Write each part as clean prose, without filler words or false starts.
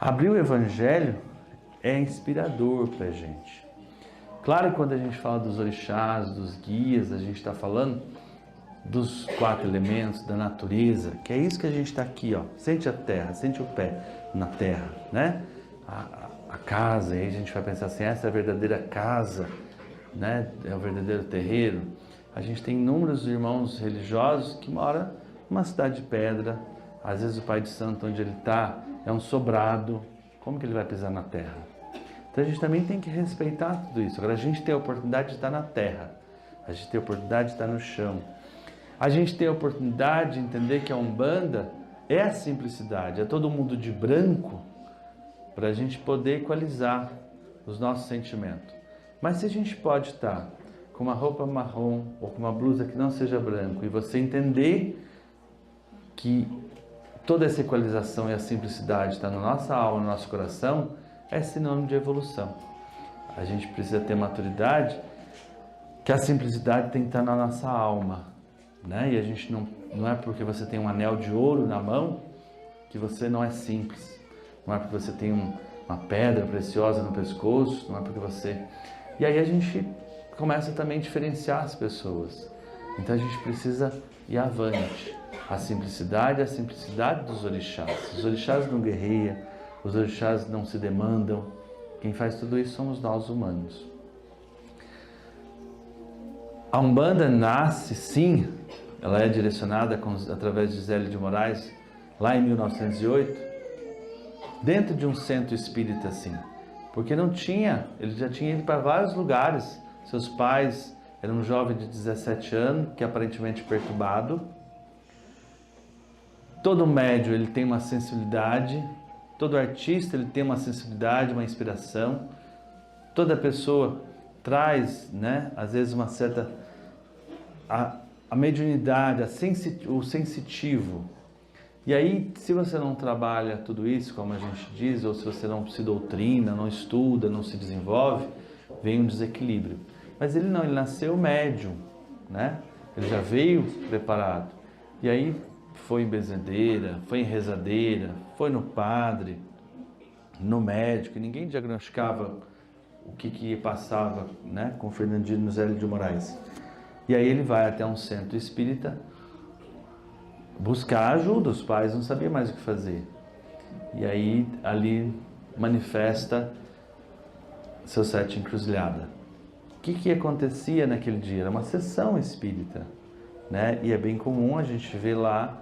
Abrir o Evangelho é inspirador para a gente. Claro que quando a gente fala dos orixás, dos guias, a gente está falando dos 4 elementos, da natureza, que é isso que a gente está aqui, ó. Sente a terra, sente o pé na terra, né? A casa, aí a gente vai pensar assim, essa é a verdadeira casa, né? É o verdadeiro terreiro. A gente tem inúmeros irmãos religiosos que moram numa cidade de pedra. Às vezes o pai de santo, onde ele está, é um sobrado. Como que ele vai pisar na terra? Então a gente também tem que respeitar tudo isso. Agora a gente tem a oportunidade de estar na terra. A gente tem a oportunidade de estar no chão. A gente tem a oportunidade de entender que a Umbanda é a simplicidade. É todo mundo de branco para a gente poder equalizar os nossos sentimentos. Mas se a gente pode estar com uma roupa marrom ou com uma blusa que não seja branco e você entender que toda essa equalização e a simplicidade está na nossa alma, no nosso coração, é sinônimo de evolução. A gente precisa ter maturidade que a simplicidade tem que estar na nossa alma, né? E a gente não é porque você tem um anel de ouro na mão que você não é simples. Não é porque você tem uma pedra preciosa no pescoço, não é porque você... E aí a gente começa também a diferenciar as pessoas. Então a gente precisa ir avante. A simplicidade é a simplicidade dos orixás. Os orixás não guerreiam, os orixás não se demandam. Quem faz tudo isso somos nós humanos. A Umbanda nasce, sim, ela é direcionada através de Zélio de Moraes, lá em 1908, dentro de um centro espírita, assim. Porque não tinha, ele já tinha ido para vários lugares. Seus pais eram um jovem de 17 anos, que aparentemente perturbado. Todo médium ele tem uma sensibilidade, todo artista ele tem uma sensibilidade, uma inspiração. Toda pessoa traz, né, às vezes uma certa... A mediunidade, o sensitivo. E aí, se você não trabalha tudo isso, como a gente diz, ou se você não se doutrina, não estuda, não se desenvolve, vem um desequilíbrio. Mas ele não, ele nasceu médium, né? Ele já veio preparado. E aí foi em benzedeira, foi em rezadeira, foi no padre, no médico, e ninguém diagnosticava o que passava, né, com Fernandino Zélio de Moraes. E aí ele vai até um centro espírita buscar ajuda, os pais não sabiam mais o que fazer. E aí ali manifesta seu 7 encruzilhada. O que acontecia naquele dia? Era uma sessão espírita, né? E é bem comum a gente ver lá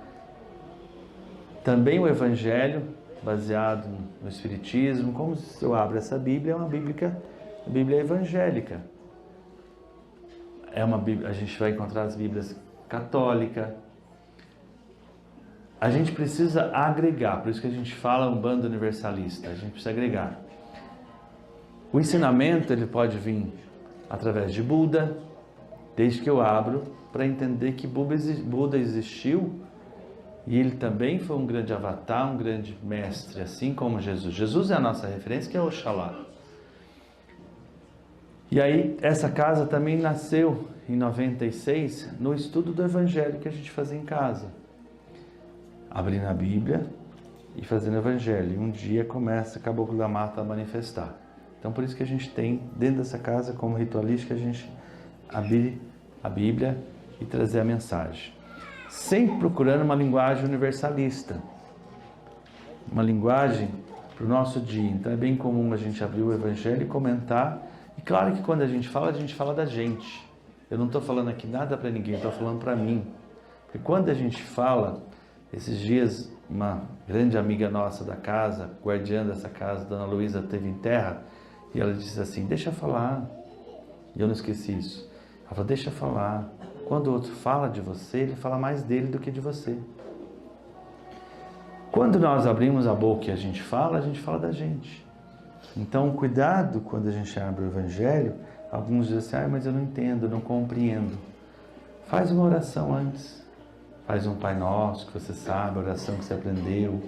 também o Evangelho baseado no Espiritismo. Como se eu abro essa Bíblia, é uma Bíblia evangélica. A gente vai encontrar as Bíblias católicas. A gente precisa agregar, por isso que a gente fala Umbanda universalista, a gente precisa agregar. O ensinamento ele pode vir através de Buda, desde que eu abro para entender que Buda existiu e ele também foi um grande avatar, um grande mestre, assim como Jesus. Jesus é a nossa referência, que é Oxalá. E aí, essa casa também nasceu em 96 no estudo do Evangelho que a gente fazia em casa. Abrindo a Bíblia e fazendo o Evangelho. E um dia começa a Caboclo da Mata a manifestar. Então, por isso que a gente tem, dentro dessa casa, como ritualística, a gente abrir a Bíblia e trazer a mensagem. Sempre procurando uma linguagem universalista. Uma linguagem para o nosso dia. Então, é bem comum a gente abrir o Evangelho e comentar. E claro que quando a gente fala da gente. Eu não estou falando aqui nada para ninguém, estou falando para mim. Porque quando a gente fala, esses dias uma grande amiga nossa da casa, guardiã dessa casa, Dona Luísa, teve em terra, e ela disse assim, deixa falar. E eu não esqueci isso. Ela falou, deixa falar. Quando o outro fala de você, ele fala mais dele do que de você. Quando nós abrimos a boca e a gente fala da gente. Então, cuidado quando a gente abre o Evangelho. Alguns dizem assim, mas eu não entendo, eu não compreendo. Faz uma oração antes. Faz um Pai Nosso, que você sabe, a oração que você aprendeu.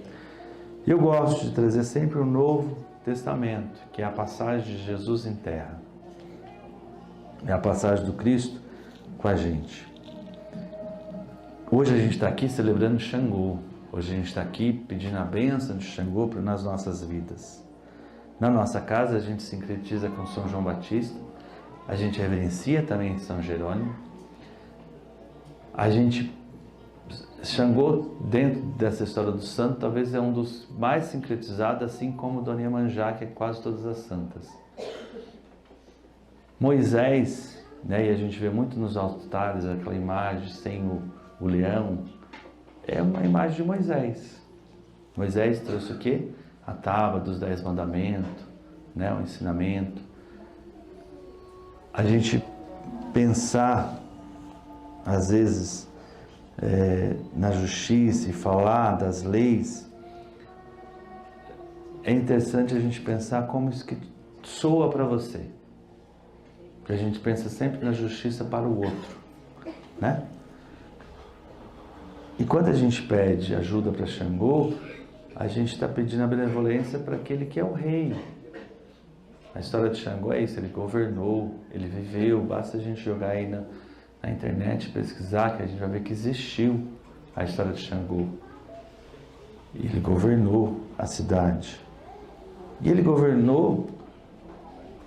Eu gosto de trazer sempre o Novo Testamento, que é a passagem de Jesus em terra. É a passagem do Cristo com a gente. Hoje a gente está aqui celebrando Xangô. Hoje a gente está aqui pedindo a bênção de Xangô nas nossas vidas. Na nossa casa a gente sincretiza com São João Batista, a gente reverencia também São Jerônimo. Xangô, dentro dessa história do santo, talvez é um dos mais sincretizados, assim como Dona Iemanjá, que é quase todas as santas. Moisés, né, e a gente vê muito nos altares aquela imagem sem o leão, é uma imagem de Moisés. Moisés trouxe o quê? A tábua dos 10 mandamentos, né, o ensinamento. A gente pensar, às vezes, na justiça e falar das leis, é interessante a gente pensar como isso que soa para você. Porque a gente pensa sempre na justiça para o outro, né? E quando a gente pede ajuda para Xangô, a gente está pedindo a benevolência para aquele que é o rei. A história de Xangô é isso, ele governou, ele viveu, basta a gente jogar aí na internet, pesquisar, que a gente vai ver que existiu a história de Xangô. E ele governou a cidade. E ele governou,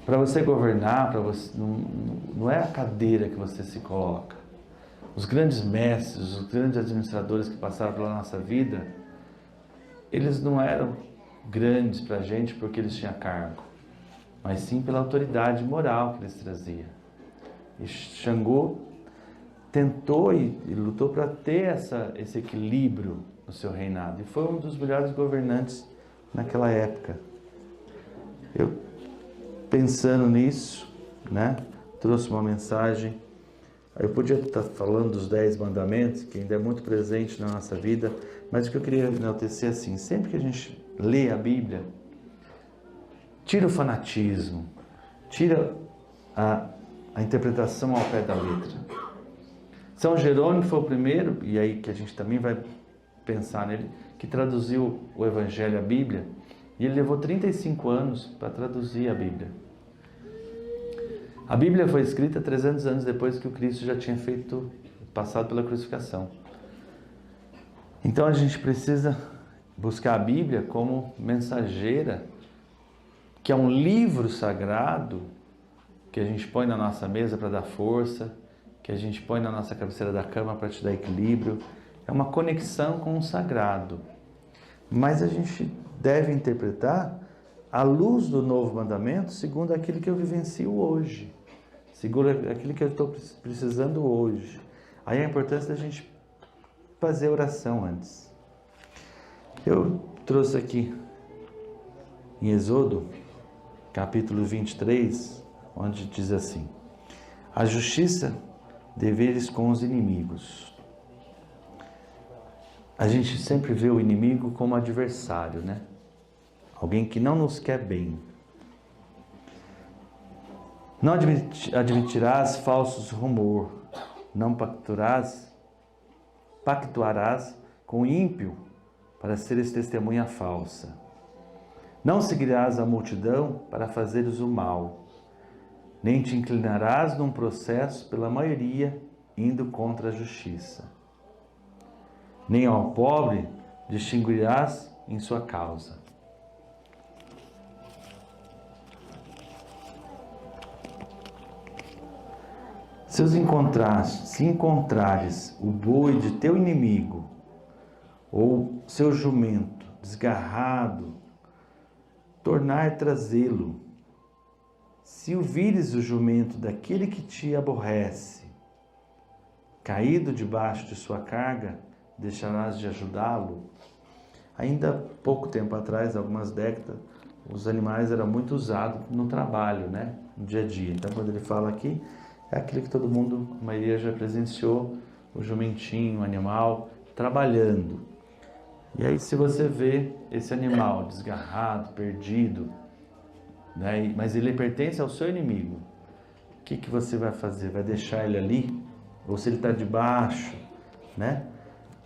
para você governar, para você, não é a cadeira que você se coloca. Os grandes mestres, os grandes administradores que passaram pela nossa vida, eles não eram grandes para a gente porque eles tinham cargo, mas sim pela autoridade moral que eles traziam. E Xangô tentou e lutou para ter esse equilíbrio no seu reinado. E foi um dos melhores governantes naquela época. Eu, pensando nisso, né, trouxe uma mensagem. Eu podia estar falando dos 10 mandamentos, que ainda é muito presente na nossa vida, mas o que eu queria enaltecer assim, sempre que a gente lê a Bíblia, tira o fanatismo, tira a interpretação ao pé da letra. São Jerônimo foi o primeiro, e aí que a gente também vai pensar nele, que traduziu o Evangelho à Bíblia, e ele levou 35 anos para traduzir a Bíblia. A Bíblia foi escrita 300 anos depois que o Cristo já tinha passado pela crucificação. Então a gente precisa buscar a Bíblia como mensageira, que é um livro sagrado que a gente põe na nossa mesa para dar força, que a gente põe na nossa cabeceira da cama para te dar equilíbrio. É uma conexão com o sagrado. Mas a gente deve interpretar à luz do novo mandamento, segundo aquilo que eu vivencio hoje, segundo aquilo que eu estou precisando hoje. Aí a importância da gente fazer oração antes. Eu trouxe aqui em Êxodo, capítulo 23, onde diz assim: a justiça deveres com os inimigos. A gente sempre vê o inimigo como adversário, né? Alguém que não nos quer bem. Não admitirás falsos rumor, não pactuarás com o ímpio para seres testemunha falsa. Não seguirás a multidão para fazeres o mal, nem te inclinarás num processo pela maioria indo contra a justiça. Nem ao pobre distinguirás em sua causa. Se encontrares o boi de teu inimigo, ou seu jumento desgarrado, tornar trazê-lo. Se o vires o jumento daquele que te aborrece, caído debaixo de sua carga, deixarás de ajudá-lo. Ainda pouco tempo atrás, algumas décadas, os animais eram muito usados no trabalho, né? No dia a dia. Então, quando ele fala aqui, é aquilo que todo mundo, a maioria já presenciou, o jumentinho, o animal, trabalhando. E aí, se você vê esse animal desgarrado, perdido, né? Mas ele pertence ao seu inimigo, o que você vai fazer? Vai deixar ele ali? Ou se ele está debaixo, né?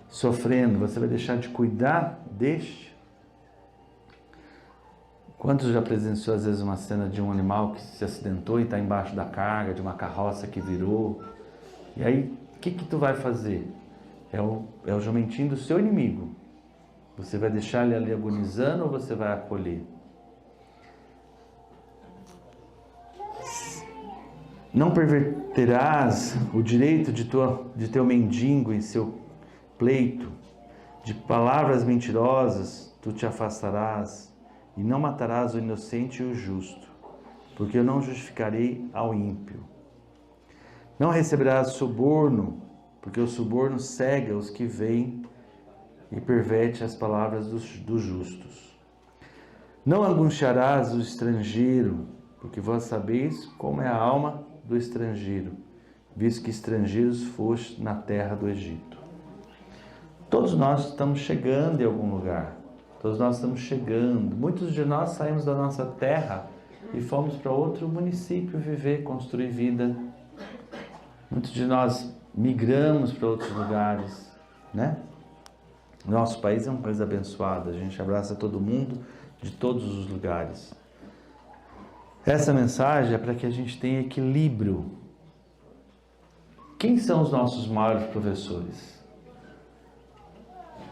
Sofrendo, você vai deixar de cuidar deste? Quantos já presenciou às vezes uma cena de um animal que se acidentou e está embaixo da carga, de uma carroça que virou? E aí, o que tu vai fazer? É o jumentinho do seu inimigo. Você vai deixar ele ali agonizando ou você vai acolher? Não perverterás o direito de teu mendigo em seu pleito, de palavras mentirosas tu te afastarás, e não matarás o inocente e o justo, porque eu não justificarei ao ímpio. Não receberás suborno, porque o suborno cega os que veem e perverte as palavras dos justos. Não angustiarás o estrangeiro, porque vós sabeis como é a alma do estrangeiro, visto que estrangeiros foste na terra do Egito. Todos nós estamos chegando em algum lugar. Todos nós estamos chegando. Muitos de nós saímos da nossa terra e fomos para outro município viver, construir vida. Muitos de nós migramos para outros lugares, né? Nosso país é um país abençoado. A gente abraça todo mundo de todos os lugares. Essa mensagem é para que a gente tenha equilíbrio. Quem são os nossos maiores professores?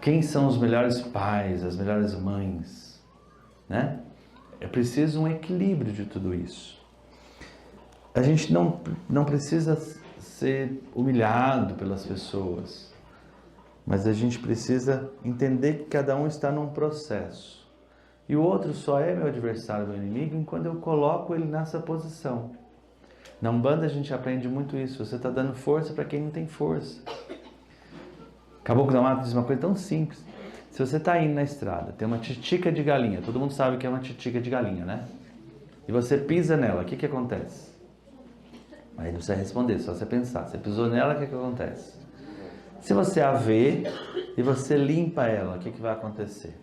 Quem são os melhores pais, as melhores mães? Né? É preciso um equilíbrio de tudo isso. A gente não precisa ser humilhado pelas pessoas, mas a gente precisa entender que cada um está num processo. E o outro só é meu adversário, meu inimigo, enquanto eu coloco ele nessa posição. Na Umbanda a gente aprende muito isso. Você está dando força para quem não tem força. Caboclo da Mata diz uma coisa tão simples. Se você está indo na estrada, tem uma titica de galinha. Todo mundo sabe que é uma titica de galinha, né? E você pisa nela, o que acontece? Aí não precisa responder, só você pensar. Você pisou nela, o que acontece? Se você a vê e você limpa ela, o que vai acontecer?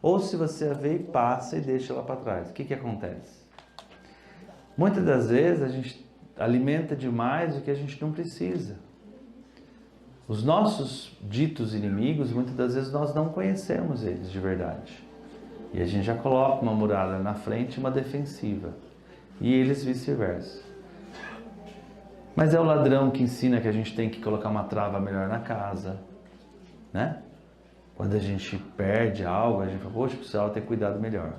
Ou se você a vê e passa e deixa ela para trás, o que acontece? Muitas das vezes a gente alimenta demais o que a gente não precisa. Os nossos ditos inimigos, muitas das vezes nós não conhecemos eles de verdade. E a gente já coloca uma muralha na frente e uma defensiva. E eles vice-versa. Mas é o ladrão que ensina que a gente tem que colocar uma trava melhor na casa, né? Quando a gente perde algo, a gente fala, poxa, precisava ter cuidado melhor.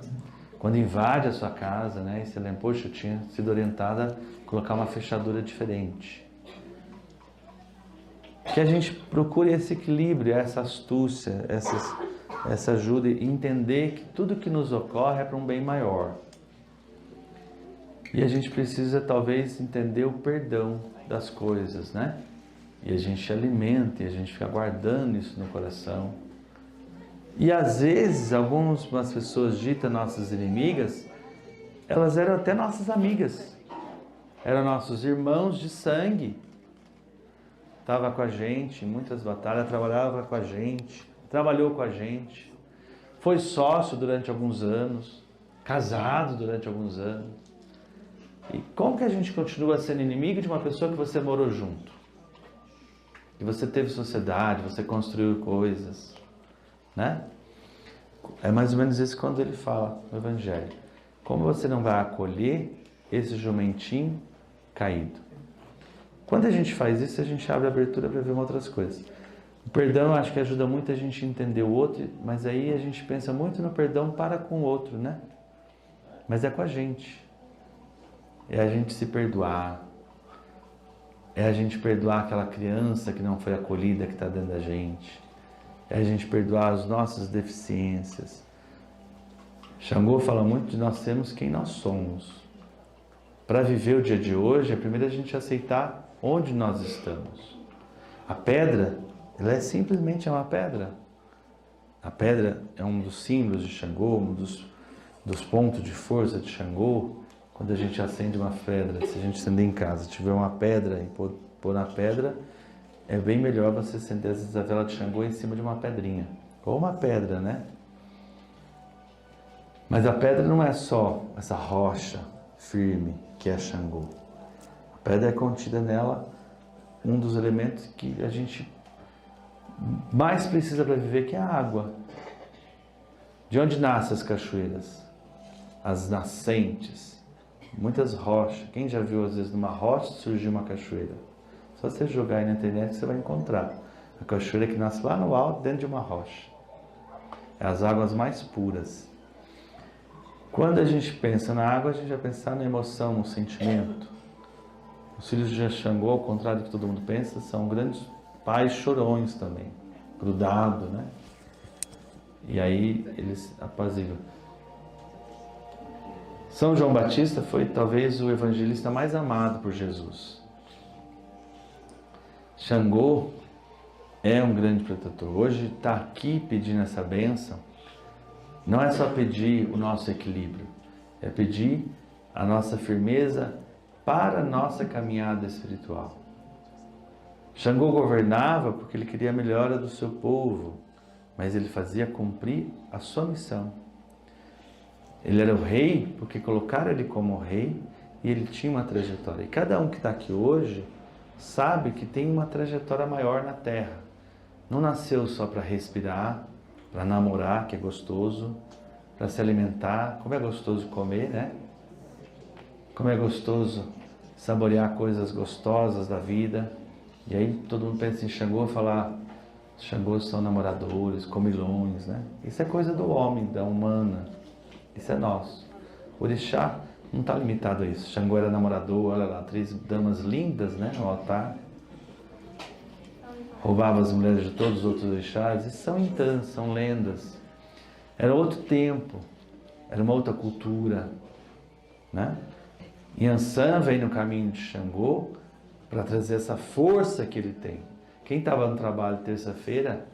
Quando invade a sua casa, né? E você lembra, poxa, eu tinha sido orientada a colocar uma fechadura diferente. Que a gente procure esse equilíbrio, essa astúcia, essa ajuda e entender que tudo que nos ocorre é para um bem maior. E a gente precisa talvez entender o perdão das coisas, né? E a gente alimenta e a gente fica guardando isso no coração. E às vezes, algumas pessoas ditas nossas inimigas, elas eram até nossas amigas. Eram nossos irmãos de sangue. Estava com a gente em muitas batalhas, trabalhava com a gente, trabalhou com a gente. Foi sócio durante alguns anos, casado durante alguns anos. E como que a gente continua sendo inimigo de uma pessoa que você morou junto? Que você teve sociedade, você construiu coisas, né? É mais ou menos isso quando ele fala no Evangelho. Como você não vai acolher esse jumentinho caído? Quando a gente faz isso, a gente abre a abertura para ver outras coisas. O perdão, eu acho que ajuda muito a gente a entender o outro, mas aí a gente pensa muito no perdão para com o outro, né? Mas é com a gente. É a gente se perdoar. É a gente perdoar aquela criança que não foi acolhida, que está dentro da gente. É a gente perdoar as nossas deficiências. Xangô fala muito de nós sermos quem nós somos. Para viver o dia de hoje, é primeiro a gente aceitar onde nós estamos. A pedra, ela é simplesmente uma pedra. A pedra é um dos símbolos de Xangô, um dos pontos de força de Xangô. Quando a gente acende uma pedra, se a gente acender em casa, tiver uma pedra e pôr na pedra, é bem melhor você acender às vezes a vela de Xangô em cima de uma pedrinha. Ou uma pedra, né? Mas a pedra não é só essa rocha firme que é Xangô. A pedra é contida nela um dos elementos que a gente mais precisa para viver, que é a água. De onde nascem as cachoeiras? As nascentes. Muitas rochas. Quem já viu às vezes numa rocha surgir uma cachoeira? Só você jogar aí na internet você vai encontrar. A cachoeira que nasce lá no alto, dentro de uma rocha. é as águas mais puras. Quando a gente pensa na água, a gente vai pensar na emoção, no sentimento. Os filhos de Xangô, ao contrário do que todo mundo pensa, são grandes pais chorões também, grudados, né? E aí eles apaziguam. São João Batista foi talvez o evangelista mais amado por Jesus. Xangô é um grande protetor. Hoje está aqui pedindo essa bênção. Não é só pedir o nosso equilíbrio, é pedir a nossa firmeza para a nossa caminhada espiritual. Xangô governava porque ele queria a melhora do seu povo, mas ele fazia cumprir a sua missão. Ele era o rei porque colocaram ele como rei e ele tinha uma trajetória. E cada um que está aqui hoje sabe que tem uma trajetória maior na Terra. Não nasceu só para respirar, para namorar, que é gostoso, para se alimentar. Como é gostoso comer, né? Como é gostoso saborear coisas gostosas da vida. E aí todo mundo pensa em Xangô e falar, Xangôs são namoradores, comilões, né? Isso é coisa do homem, da humana. Isso é nosso. O orixá não está limitado a isso. Xangô era namorador, olha lá, 3 damas lindas, né, no altar. Roubava as mulheres de todos os outros orixás. Isso são intãs, são lendas. Era outro tempo, era uma outra cultura, né? Yansan vem no caminho de Xangô para trazer essa força que ele tem. Quem estava no trabalho terça-feira,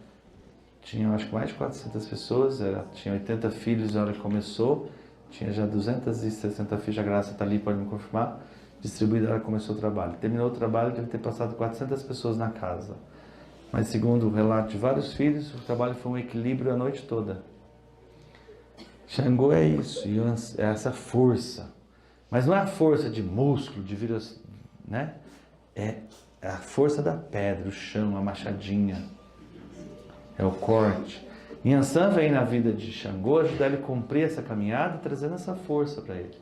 tinha acho que mais de 400 pessoas, tinha 80 filhos na hora que começou, tinha já 260 filhos, a Graça está ali, pode me confirmar, distribuída na hora que começou o trabalho. Terminou o trabalho, deve ter passado 400 pessoas na casa. Mas segundo o relato de vários filhos, o trabalho foi um equilíbrio a noite toda. Xangô é isso, é essa força. Mas não é a força de músculo, de vírus, né? É a força da pedra, o chão, a machadinha. É o corte. Yansan vem na vida de Xangô ajudar ele a cumprir essa caminhada, trazendo essa força para ele.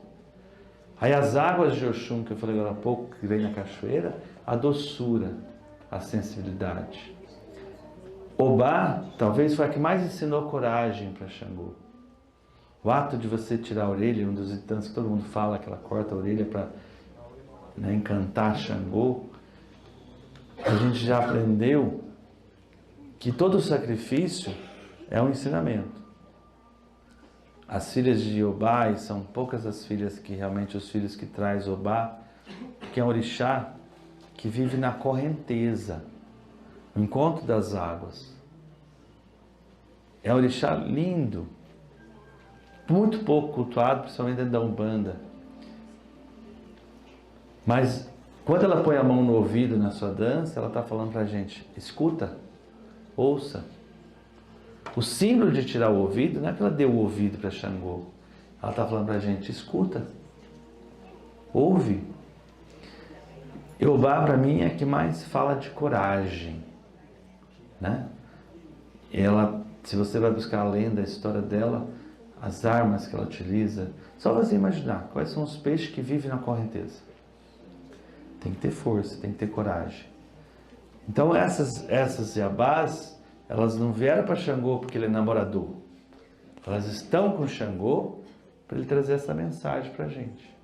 Aí as águas de Oxum, que eu falei agora há pouco, que vem na cachoeira, a doçura, a sensibilidade. Obá, talvez foi a que mais ensinou coragem para Xangô. O ato de você tirar a orelha, um dos itãs que todo mundo fala, que ela corta a orelha para, né, encantar Xangô, a gente já aprendeu que todo sacrifício é um ensinamento. As filhas de Obá, e são poucas as filhas que realmente os filhos que traz Obá, que é um orixá que vive na correnteza, no encontro das águas. É um orixá lindo, muito pouco cultuado, principalmente dentro da Umbanda. Mas quando ela põe a mão no ouvido na sua dança, ela está falando para a gente, escuta, ouça. O símbolo de tirar o ouvido, não é que ela deu o ouvido para Xangô. Ela está falando para a gente, escuta, ouve. Obá, para mim, é a que mais fala de coragem, né? Ela, se você vai buscar a lenda, a história dela, as armas que ela utiliza, só você imaginar quais são os peixes que vivem na correnteza. Tem que ter força, tem que ter coragem. Então essas Yabás, elas não vieram para Xangô porque ele é namorador. Elas estão com Xangô para ele trazer essa mensagem para a gente.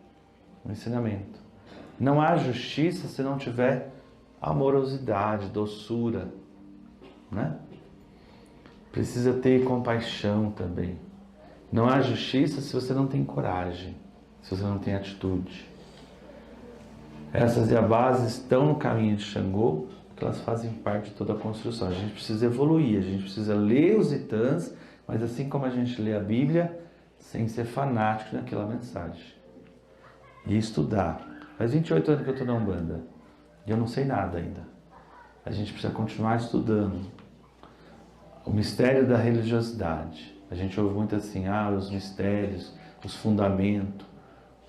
Um ensinamento. Não há justiça se não tiver amorosidade, doçura, né? Precisa ter compaixão também. Não há justiça se você não tem coragem, se você não tem atitude. Essas Yabás estão no caminho de Xangô, porque elas fazem parte de toda a construção. A gente precisa evoluir, a gente precisa ler os itãs, mas assim como a gente lê a Bíblia, sem ser fanático naquela mensagem. E estudar. Faz 28 anos que eu estou na Umbanda, e eu não sei nada ainda. A gente precisa continuar estudando. O mistério da religiosidade. A gente ouve muito assim, os mistérios, os fundamentos.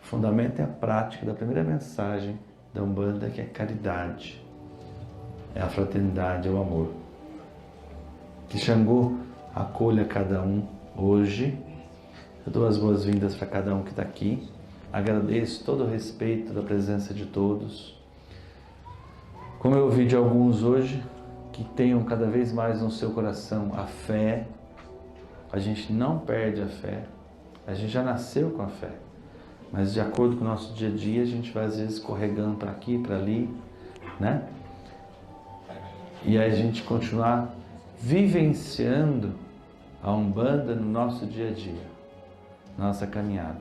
O fundamento é a prática da primeira mensagem da Umbanda, que é caridade. É a fraternidade, é o amor. Que Xangô acolha cada um hoje. Eu dou as boas-vindas para cada um que está aqui. Agradeço todo o respeito da presença de todos. Como eu ouvi de alguns hoje, que tenham cada vez mais no seu coração a fé, a gente não perde a fé, a gente já nasceu com a fé, mas de acordo com o nosso dia a dia, a gente vai às vezes escorregando para aqui, para ali, né? E aí a gente continuar vivenciando a Umbanda no nosso dia a dia, nossa caminhada.